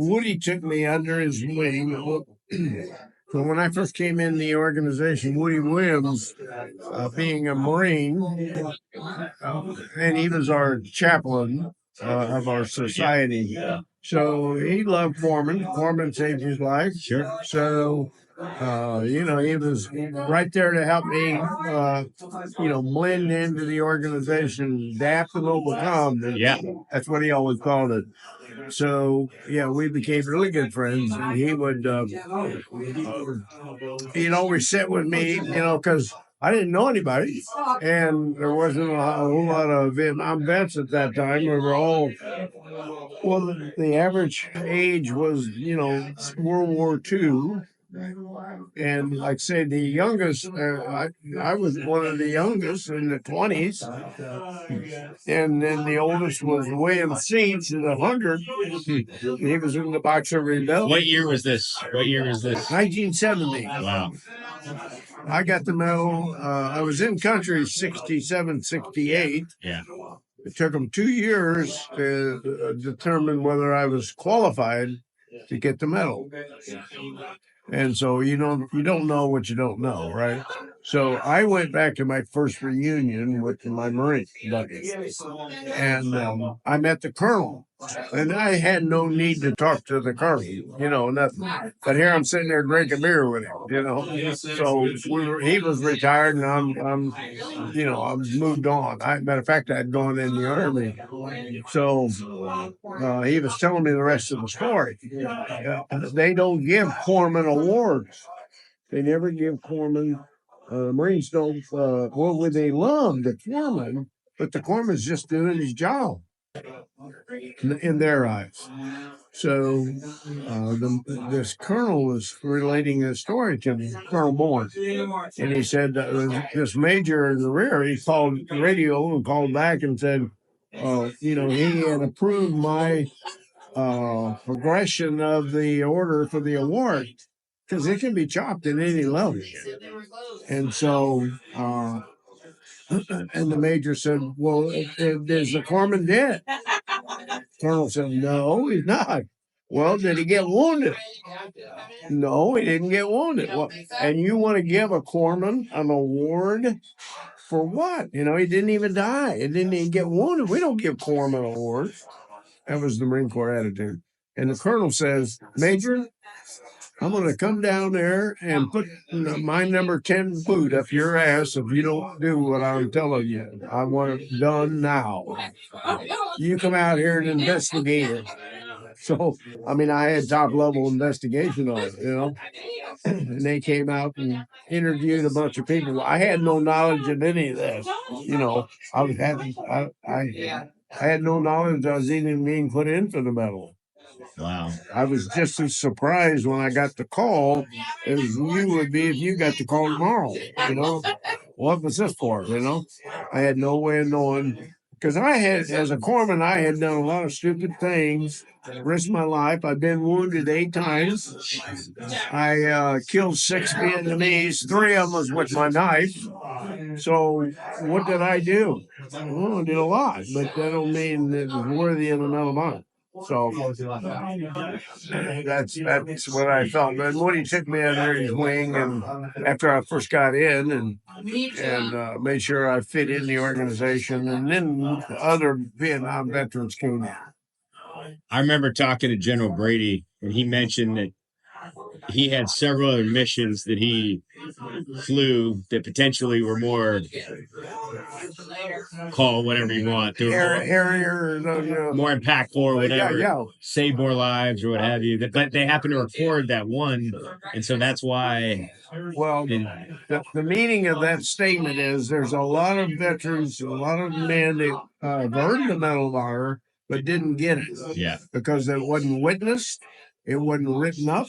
Woody took me under his wing. So when I first came in the organization, Woody Williams, being a Marine, and he was our chaplain of our society. So he loved Foreman. Foreman saved his life. Sure. So, he was right there to help me, blend into the organization, adapt and overcome. And Yeah. that's what he always called it. So, we became really good friends. And he would, he'd always sit with me, because I didn't know anybody, and there wasn't a whole lot of Vietnam vets at that time. We were all, the average age was, World War II. And like I say, the youngest, I was one of the youngest in the 20s. And then the oldest was William Seeds at 100. He was in the Boxer Rebellion. What year was this? 1970. Wow. I got the medal. I was in country 67, 68. Yeah. It took them 2 years to determine whether I was qualified to get the medal. And so you don't know what you don't know, right? So I went back to my first reunion with my Marine buddies, and I met the colonel, and I had no need to talk to the colonel, nothing. But here I'm sitting there drinking beer with him, So he was retired, and I'm moved on. Matter of fact, I'd gone in the Army, so he was telling me the rest of the story. They don't give corpsmen awards. They never give corpsmen. Marines don't. They love the corpsman, but the corpsman's just doing his job in their eyes. So this colonel was relating a story to me, Colonel Bourne, and he said this major in the rear, he called the radio and called back and said, he had approved my progression of the order for the award, because it can be chopped at any level. And so, and the major said, well, is the corpsman dead? Colonel said, no, he's not. Well, did he get wounded? No, he didn't get wounded. Well, and you want to give a corpsman an award for what? He didn't even die. He didn't even get wounded. We don't give corpsmen awards. That was the Marine Corps attitude. And the colonel says, Major, I'm going to come down there and put my number 10 boot up your ass if you don't do what I'm telling you. I want it done now. You come out here and investigate it. So, I had top-level investigation on it, And they came out and interviewed a bunch of people. I had no knowledge of any of this. I had no knowledge I was even being put in for the medal. Wow. I was just as surprised when I got the call as you would be if you got the call tomorrow. What was this for? I had no way of knowing, because as a corpsman, I had done a lot of stupid things, risked my life. I've been wounded 8 times. I killed 6 Vietnamese. 3 of them was with my knife. So what did I do? Well, I did a lot, but that don't mean it was worthy of the medal of honor. So that's what I felt. But Woody took me under his wing, and after I first got in, and made sure I fit in the organization, and then other Vietnam veterans came in. I remember talking to General Brady, and he mentioned that he had several other missions that he flew that potentially were more, call whatever you want, more impactful or whatever, save more lives or what have you. But they happen to record that one, and so that's why. Well, the meaning of that statement is there's a lot of veterans, a lot of men that have earned the Medal of Honor but didn't get it. Yeah. Because it wasn't witnessed, it wasn't written up.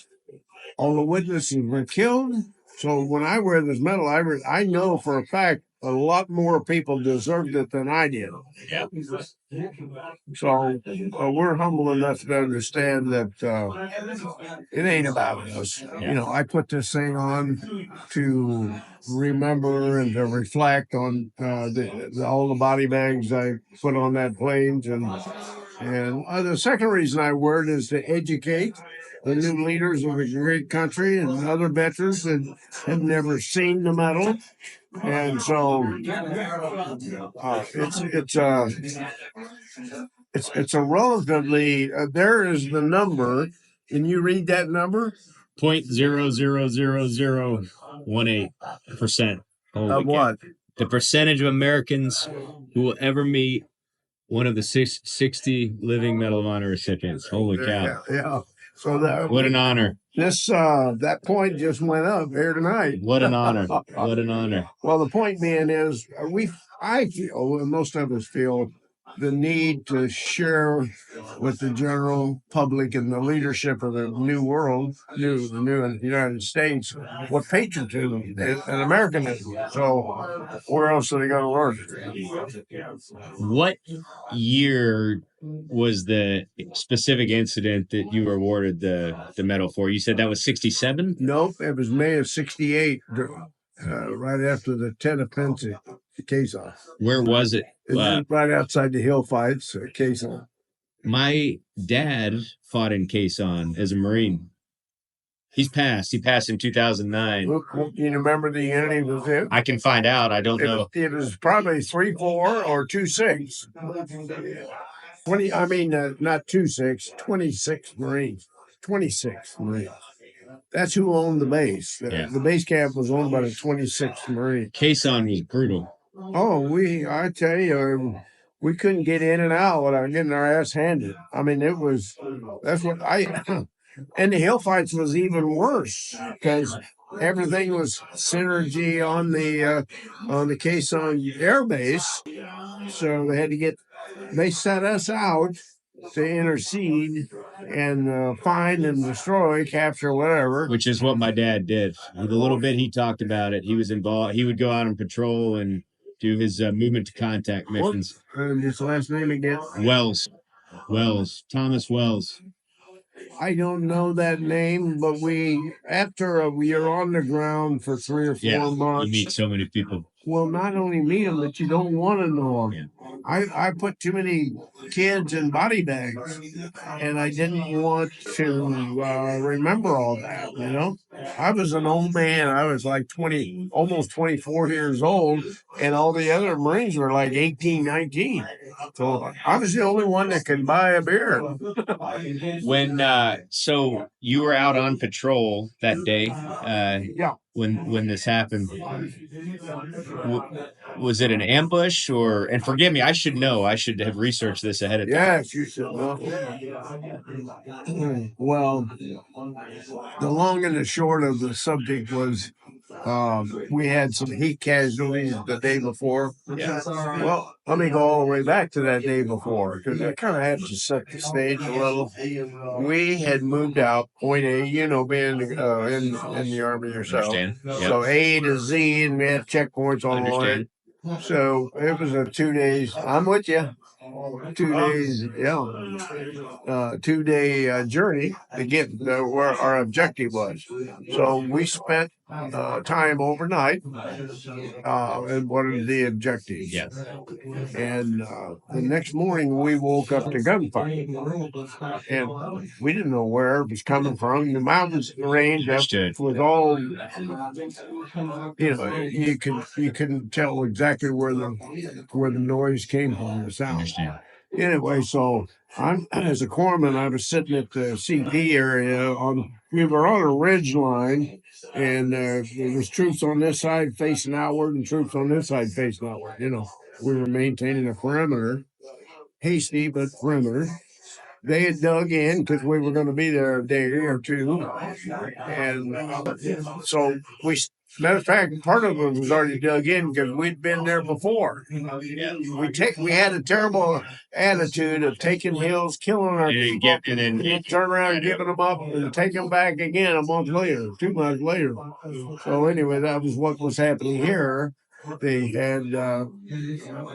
All the witnesses were killed. So when I wear this medal, I know for a fact a lot more people deserved it than I did. Yeah. So we're humble enough to understand that it ain't about us. Yeah. I put this thing on to remember and to reflect on all the body bags I put on that plane, And the second reason I wear it is to educate the new leaders of a great country and other veterans that have never seen the medal. And so it's a relatively there is the number. Can you read that number? 0.00018%. Of what? The percentage of Americans who will ever meet one of the 60 living Medal of Honor recipients. Holy cow. Yeah. So what an honor. This that point just went up here tonight. What an honor. What an honor. Well, the point being is I feel, and most of us feel, the need to share with the general public and the leadership of the new world, the new United States, what patriotism and Americanism. So where else are they going to learn? What year was the specific incident that you were awarded the medal for? You said that was 67? Nope, it was May of 68, right after the Tet Offensive, Quezon. Where was it? Right outside the hill fights, Quezon. My dad fought in Quezon as a Marine. He's passed. He passed in 2009. You remember the unit was in? I can find out. I don't know. It was probably 3-4 or 2-6. 20. I mean, not 2-6. 26 Marines. 26 Marines. That's who owned the base. The base camp was owned by the 26th Marine. Quezon was brutal. Oh, I tell you, we couldn't get in and out without getting our ass handed. I mean, that's what and the hill fights was even worse because everything was synergy on the Quezon Air Base. So they set us out to intercede and find and destroy, capture, whatever. Which is what my dad did. The little bit he talked about it, he was involved. He would go out on patrol and do his movement to contact missions. His last name again? Wells. Thomas Wells. I don't know that name, but after you're on the ground for 3 or 4 months. You meet so many people. Well, not only meet them, but you don't want to know them. Yeah. I put too many kids in body bags, and I didn't want to remember all that, you know? I was an old man. I was like 20, almost 24 years old, and all the other Marines were like 18, 19. So I was the only one that could buy a beer. So you were out on patrol that day. When this happened, was it an ambush or? And forgive me, I should know. I should have researched this ahead of time. Yes, you should know. Well, the long and the short of the subject was we had some heat casualties the day before. Yeah. Well, let me go all the way back to that day before because I kind of had to set the stage a little. We had moved out, point A, being in the Army yourself. Understand. Yep. So A to Z, and we had checkpoints all the way. So it was a 2 days. I'm with you. 2 days, 2 day journey to get where our objective was. So we spent time overnight and what are the objectives. Yes. And the next morning we woke up to gunfire, and we didn't know where it was coming from. The mountains range up was all, you couldn't tell exactly where the noise came from, the sound. Anyway, so as a corpsman, I was sitting at the CP area. We were on a ridge line, and there was troops on this side facing outward and troops on this side facing outward. We were maintaining a perimeter, hasty but perimeter. They had dug in because we were going to be there a day or two, and so matter of fact, part of it was already dug in because we'd been there before. We had a terrible attitude of taking hills, killing our people, and then turn around and giving them up and take them back again a month later, 2 months later. So anyway, that was what was happening here. They had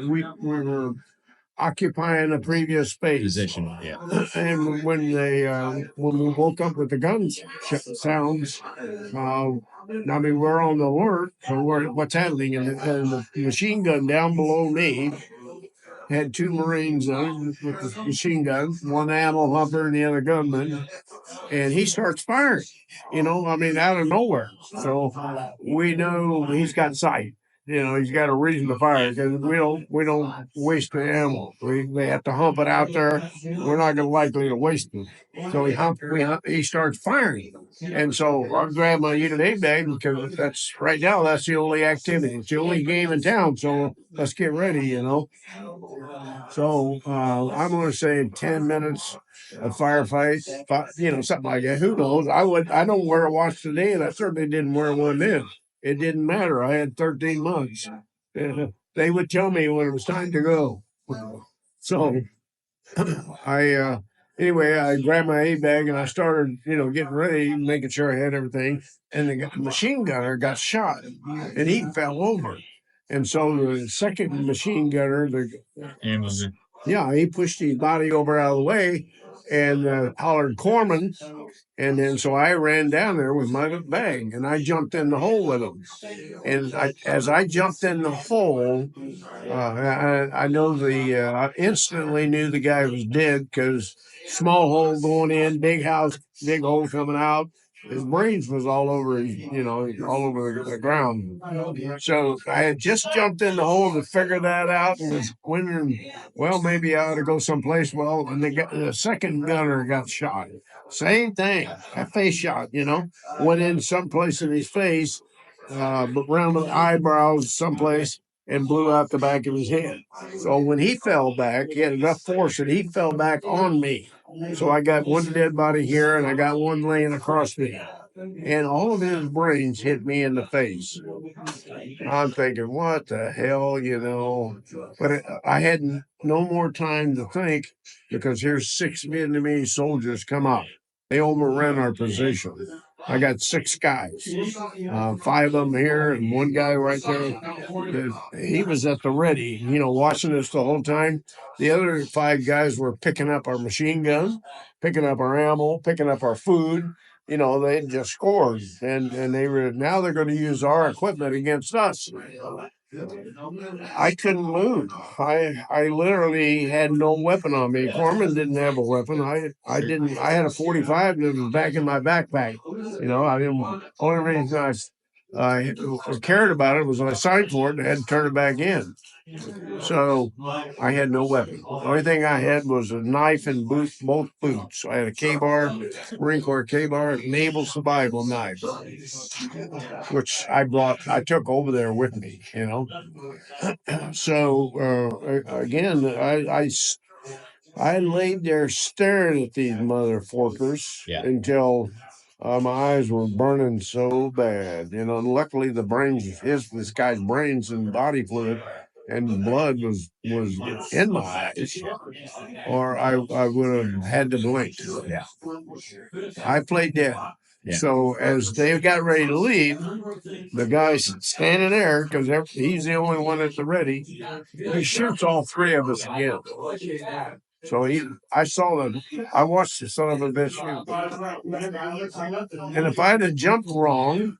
we were occupying a previous space position, and when we woke up with the gun sounds, we're on the alert for what's happening, and the machine gun down below me had two Marines on with the machine gun, one ammo humper and the other gunman, and he starts firing. Out of nowhere. So we know he's got sight. He's got a reason to fire because we don't waste the ammo. They have to hump it out there. We're not going to likely to waste it. So he starts firing, and so I grab my unit A bag because that's the only activity. It's the only game in town. So let's get ready. So I'm going to say 10 minutes a firefight, something like that. Who knows? I don't wear a watch today, and I certainly didn't wear one then. It didn't matter. I had 13 months. They would tell me when it was time to go. So I grabbed my A bag and I started, getting ready, making sure I had everything. And the machine gunner got shot, and he fell over. And so the second machine gunner, he pushed his body over out of the way and hollered Corpsman. And then so I ran down there with my bag and I jumped in the hole with him. And as I jumped in the hole, I instantly knew the guy was dead because small hole going in, big house, big hole coming out. His brains was all over, all over the ground. So I had just jumped in the hole to figure that out and was wondering, well, maybe I ought to go someplace. Well, and the second gunner got shot. Same thing, a face shot, went in someplace in his face, but around the eyebrows someplace and blew out the back of his head. So when he fell back, he had enough force that he fell back on me. So I got one dead body here and I got one laying across me. And all of his brains hit me in the face. I'm thinking, what the hell, But I had no more time to think because here's 6 Vietnamese soldiers come up. They overran our position. I got 6 guys, 5 of them here and one guy right there. He was at the ready, watching us the whole time. The other 5 guys were picking up our machine gun, picking up our ammo, picking up our food. They just scored, and now they're going to use our equipment against us. I couldn't move. I literally had no weapon on me. Corpsman didn't have a weapon. I didn't. I had a 45 that was back in my backpack. I didn't. Only reason I cared about it was when I signed for it and I had to turn it back in. So I had no weapon. The only thing I had was a knife and both boots. I had a K-bar, Marine Corps K-bar, naval survival knife, which I took over there with me, So again, I laid there staring at these motherfuckers until my eyes were burning so bad, And luckily, this guy's brains and body fluid and blood was in my eyes, or I would have had to blink. Yeah, I played dead. Yeah. So as they got ready to leave, the guy's standing there because he's the only one at the ready. He shoots all 3 of us again. So I watched the son of a bitch shoot. And if I'd have jumped wrong,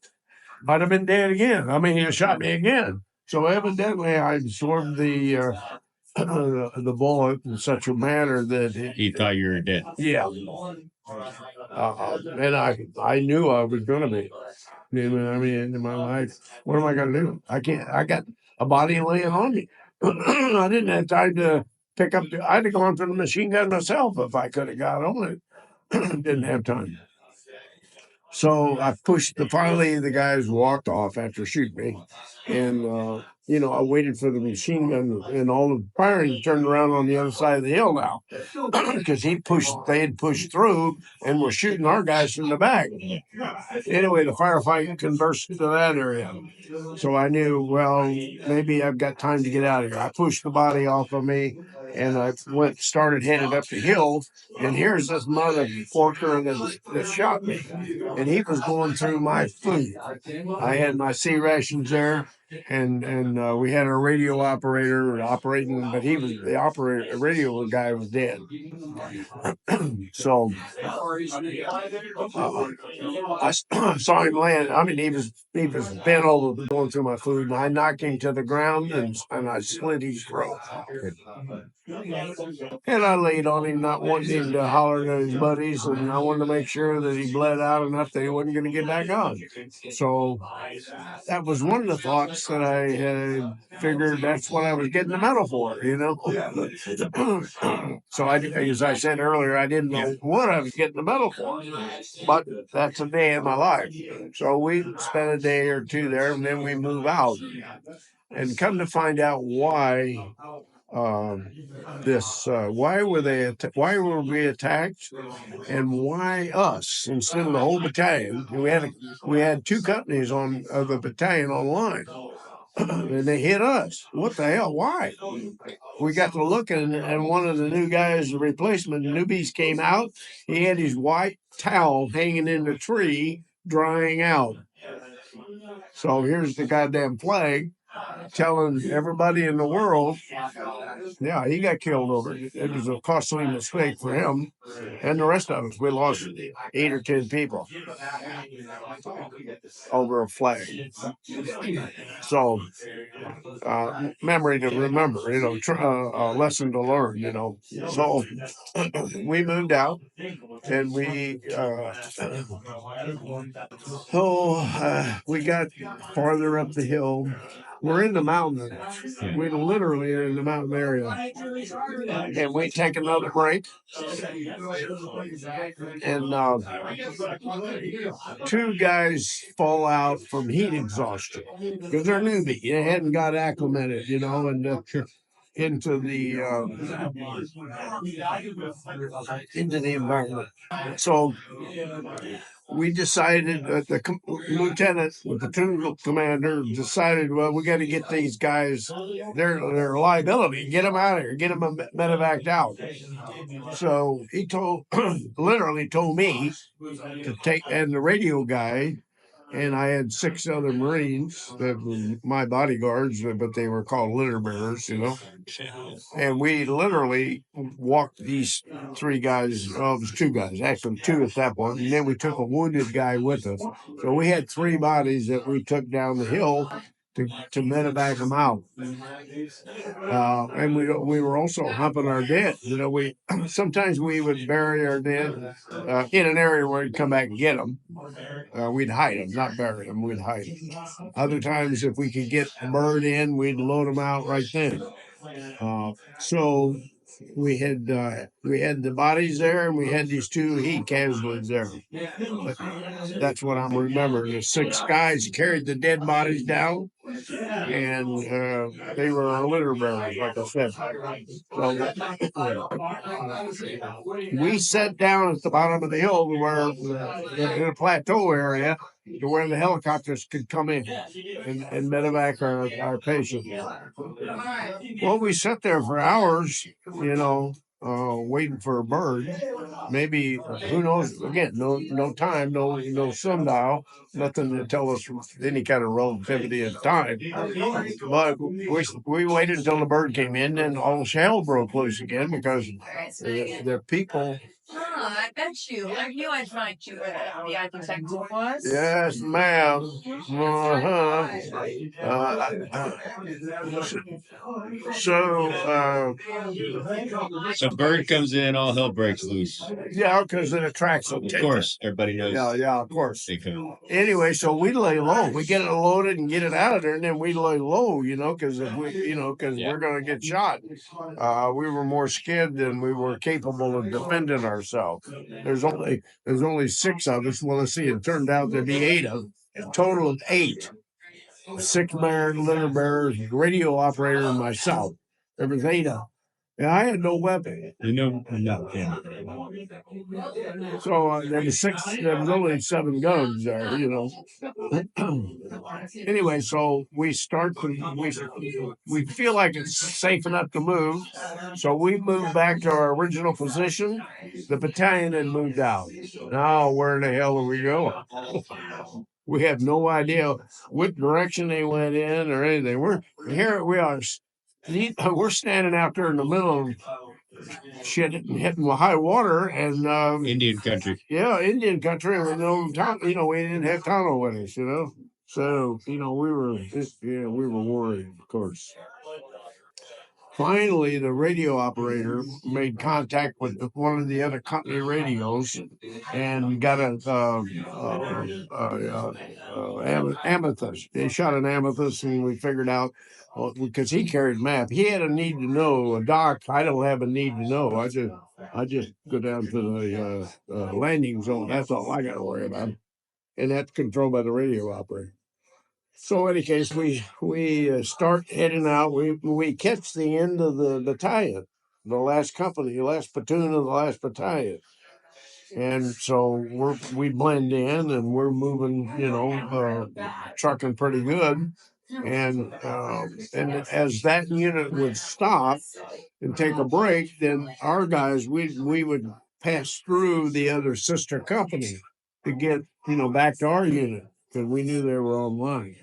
I'd have been dead again. He shot me again. So evidently I absorbed the bullet in such a manner that he thought you were dead. Yeah. And I knew I was going to be. In my life, what am I going to do? I can't. I got a body laying on me. I didn't have time to pick up. I'd have gone for the machine gun myself if I could have got on it. Didn't have time. So I pushed. Finally, the guys walked off after shooting me, and I waited for the machine gun and all the firing turned around on the other side of the hill now, because they had pushed through and were shooting our guys from the back. Anyway, the firefight converged to that area, so I knew, well, maybe I've got time to get out of here. I pushed the body off of me, and I started headed up the hill, and here's this motherfucker that shot me, and he was going through my food. I had my C rations there, and we had a radio operator operating, but he was the operator. The radio guy was dead. So I saw him land. I mean, he was bent over, going through my food, and I knocked him to the ground, and I slit his throat. And I laid on him, not wanting him to holler to his buddies, and I wanted to make sure that he bled out enough that he wasn't going to get back on. So that was one of the thoughts that I had figured that's what I was getting the medal for, you know. So as I said earlier, I didn't know what I was getting the medal for, but that's a day in my life. So we spent a day or two there, and then we move out, and come to find out why. Why why were we attacked, and why us instead of the whole battalion? We had two companies on of the battalion online, and they hit us. What the hell? Why? We got to looking, and one of the new guys, the replacement newbies, came out. He had his white towel hanging in the tree, drying out. So here's the goddamn flag telling everybody in the world, yeah, he got killed over it. It was a costly mistake for him and the rest of us. We lost 8 or 10 people over a flag. So, memory to remember, you know, a lesson to learn, you know. So we moved out, and we got farther up the hill. We're in the mountains. We literally are in the mountain area. And we take another break. And two guys fall out from heat exhaustion because they're newbie. They hadn't got acclimated, you know, and into the environment. So we decided that the lieutenant, the platoon commander, decided, well, we got to get these guys. They're a liability. Get them out of here. Get them medevaced out. So he literally told me to take, and the radio guy. And I had 6 other Marines that were my bodyguards, but they were called litter bearers, you know. And we literally walked these 3 guys. Well, it was 2 guys, actually 2 at that point. And then we took a wounded guy with us. So we had 3 bodies that we took down the hill to medevac them out. And we were also humping our dead. You know, sometimes we would bury our dead in an area where we'd come back and get them. We'd hide them, not bury them. We'd hide them. Other times, if we could get a bird in, we'd load them out right then. So we had the bodies there, and we had these 2 heat casualties there. But that's what I'm remembering. The 6 guys carried the dead bodies down, and they were our litter bearers, like I said. So we sat down at the bottom of the hill where in a plateau area to where the helicopters could come in and medevac our patients. Well, we sat there for hours, you know, waiting for a bird. Maybe who knows? Again, no time, no sundial, nothing to tell us any kind of relativity of time. But we waited until the bird came in, and all hell broke loose again because the people. I bet you. I knew I'd find you where the architect was. Yes, ma'am. So bird comes in, all hell breaks loose. Yeah, because it attracts them. Of course, everybody knows. Yeah, of course. They come. Anyway, so we lay low. We get it loaded and get it out of there, and then we lay low, you know, because we're going to get shot. We were more scared than we were capable of defending ourselves. There's only 6 of us. Well, let's see. It turned out to be 8 of them. A total of 8. 6 litter bearers, radio operator, and myself. There was 8 of them. And I had no weapon. No. So there was only 7 guns there, you know. Anyway, so we feel like it's safe enough to move. So we moved back to our original position. The battalion had moved out. Now where the hell are we going? We have no idea what direction they went in or anything. We are. We're standing out there in the middle of shit hitting high water and Indian country. yeah, Indian country with no we didn't have tunnel with us, So, we were worried, of course. Finally, the radio operator made contact with one of the other company radios and got amethyst. They shot an amethyst, and we figured out because he carried map. He had a need to know. A doc, I don't have a need to know. I just go down to the landing zone. That's all I got to worry about, and that's controlled by the radio operator. So, in any case, we start heading out. We catch the end of the battalion, the last company, the last platoon of the last battalion, and so we blend in and we're moving, trucking pretty good. And as that unit would stop and take a break, then our guys we would pass through the other sister company to get back to our unit because we knew they were online.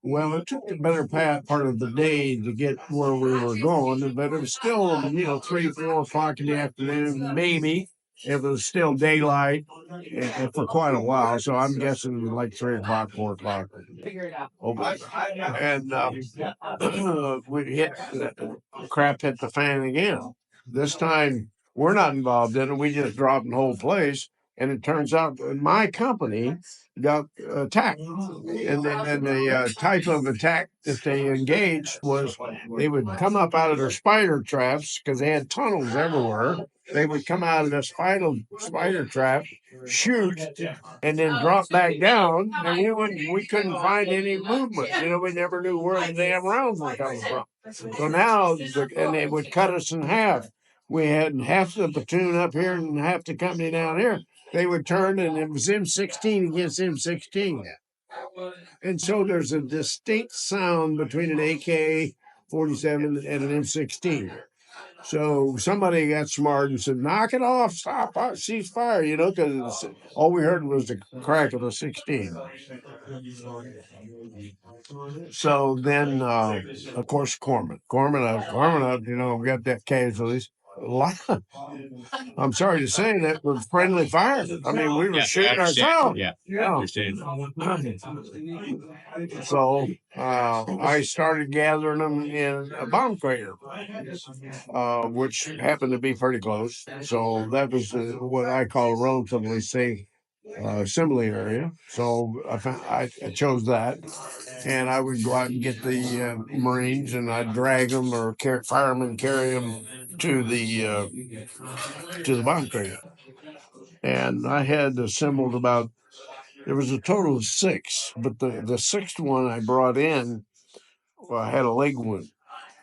Well, it took the better part of the day to get where we were going, but it was still, 3, 4 o'clock in the afternoon, maybe. It was still daylight for quite a while, so I'm guessing it was like 3 o'clock, 4 o'clock. Figure it out. And crap hit the fan again. This time, we're not involved in it. We just dropped the whole place. And it turns out my company got attacked. And the type of attack that they engaged was they would come up out of their spider traps because they had tunnels everywhere. They would come out of the spider trap, shoot, and then drop back down. And we couldn't find any movement. We never knew where the damn rounds were coming from. So now, and they would cut us in half. We had half the platoon up here and half the company down here. They would turn, and it was M16 against M16. And so there's a distinct sound between an AK-47 and an M16. So somebody got smart and said, knock it off, stop, cease fire, because all we heard was the crack of a 16. So then, of course, Corpsman, we got that casualties. I'm sorry to say that was friendly fire. I mean, we were shooting ourselves. Yeah. So I started gathering them in a bomb crater, which happened to be pretty close. So that was what I call a relatively safe assembly area. So I chose that. And I would go out and get the Marines, and I'd drag them or firemen carry them to the bomb crater. And I had assembled there was a total of 6, but the sixth one I brought in had a leg wound,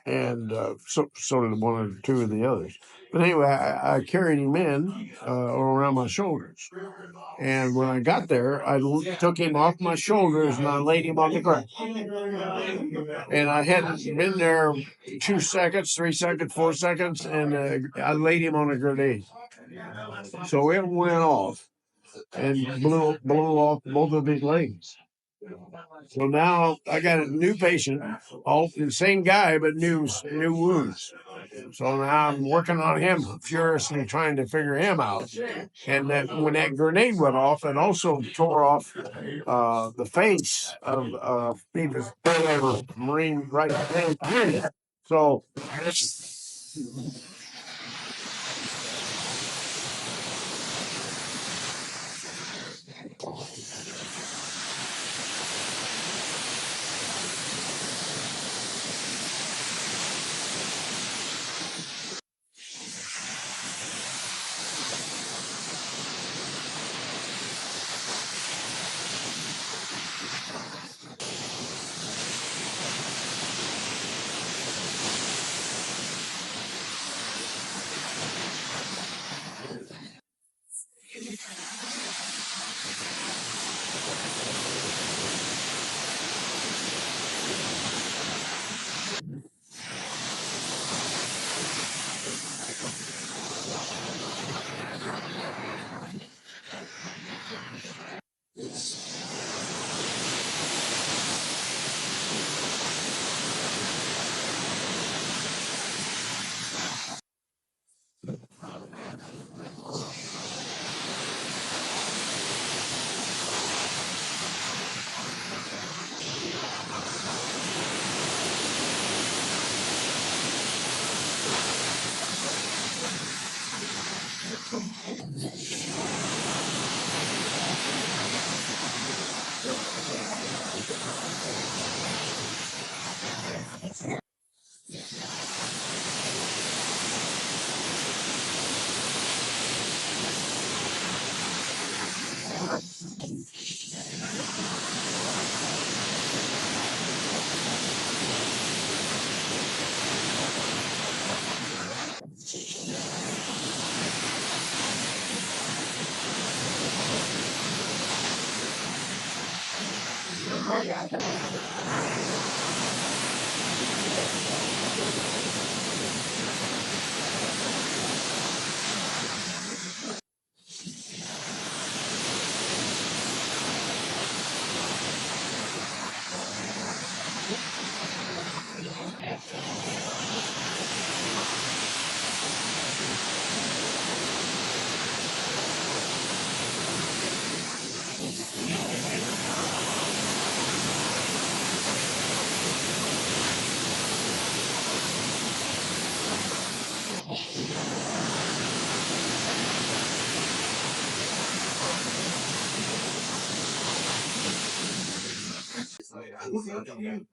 and so did 1 or 2 of the others. But anyway, I carried him in around my shoulders. And when I got there, I took him off my shoulders and I laid him on the ground. And I hadn't been there 2 seconds, 3 seconds, 4 seconds, and I laid him on a grenade. So it went off and blew off both of his legs. So now I got a new patient, all the same guy, but new wounds. So now I'm working on him furiously, trying to figure him out. And when that grenade went off, it also tore off the face of the Marine right there. So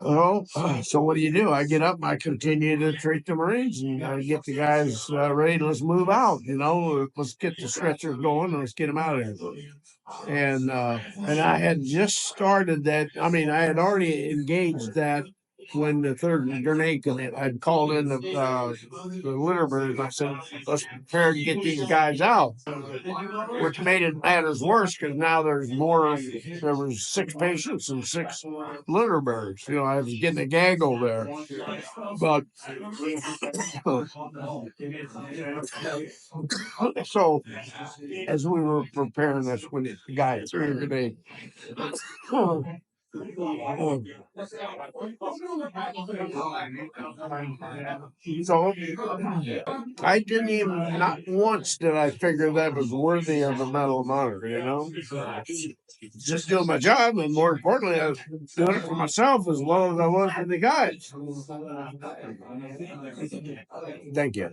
Well, so what do? I get up and I continue to treat the Marines and I get the guys ready. Let's move out. Let's get the stretchers going and let's get them out of here. And I had just started that. I mean, I had already engaged that when the third grenade came in. I'd called in the litter birds. I said, let's prepare to get these guys out, which made it matters worse because now there's more. There was 6 patients and 6 litter birds. I was getting a gaggle there. But so as we were preparing this, when the guy threw the grenade, so I didn't even, not once did I figure that was worthy of a Medal of Honor. Just doing my job, and more importantly, I was doing it for myself as well as I was for the guys. Thank you.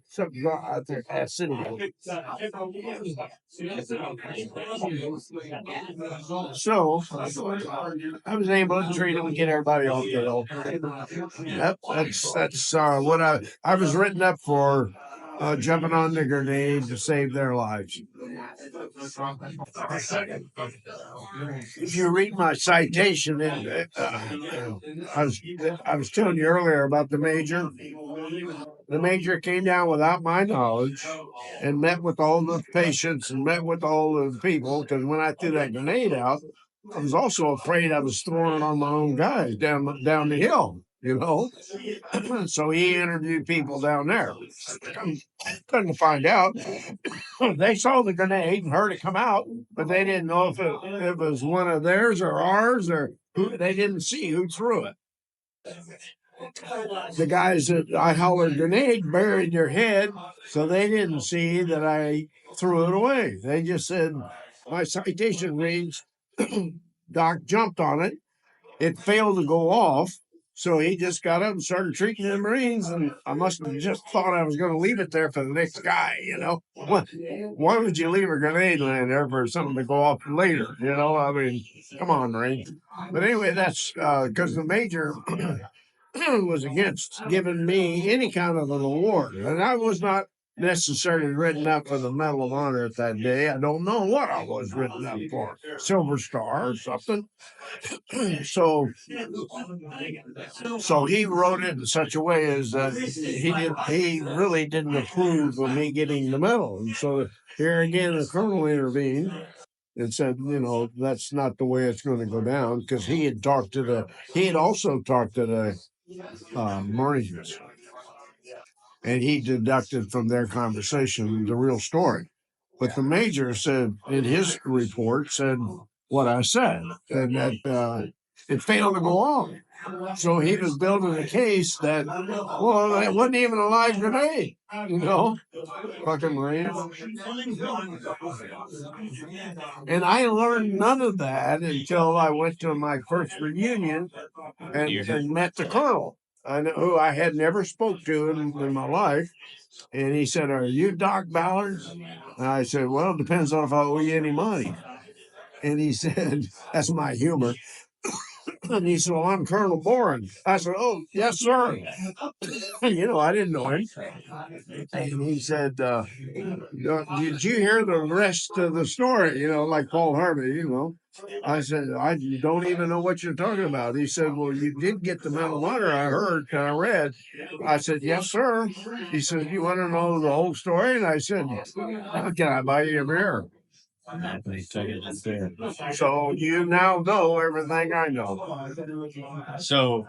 Something out there sitting. So I was able to treat them and get everybody off the hill. Yep, that's what I was written up for. Jumping on the grenade to save their lives. If you read my citation, I was telling you earlier about the major. The major came down without my knowledge and met with all the patients and met with all the people, because when I threw that grenade out, I was also afraid I was throwing it on my own guys down the hill. So he interviewed people down there. Couldn't find out. They saw the grenade and heard it come out, but they didn't know if it was one of theirs or ours, or who. They didn't see who threw it. The guys that I hollered grenade buried their head, so they didn't see that I threw it away. They just said, my citation reads, Doc jumped on it. It failed to go off. So he just got up and started treating the Marines, and I must have just thought I was going to leave it there for the next guy. Why would you leave a grenade laying there for something to go off later? I mean, come on, Marine. But anyway, that's because the major was against giving me any kind of an award, and I was not necessarily written up for the Medal of Honor at that day. I don't know what I was written up for, Silver Star or something. So he wrote it in such a way as that he really didn't approve of me getting the medal. And so here again, the colonel intervened and said, that's not the way it's going to go down, because he had also talked to the Marines, and he deducted from their conversation the real story. But the major said in his report what I said, and that it failed to go on. So he was building a case that, it wasn't even a live grenade, fucking Marines. And I learned none of that until I went to my first reunion and met the colonel, who I had never spoke to in my life. And he said, are you Doc Ballard? And I said, well, it depends on if I owe you any money. And he said, that's my humor. And he said, well, I'm Colonel Boren. I said, oh, yes, sir. You know, I didn't know him. And he said, did you hear the rest of the story? You know, like Paul Harvey, you know. I said, I don't even know what you're talking about. He said, well, you did get the Medal of Honor, I heard, and I read. I said, yes, sir. He said, you want to know the whole story? And I said, can I buy you a beer? So you now know everything I know. So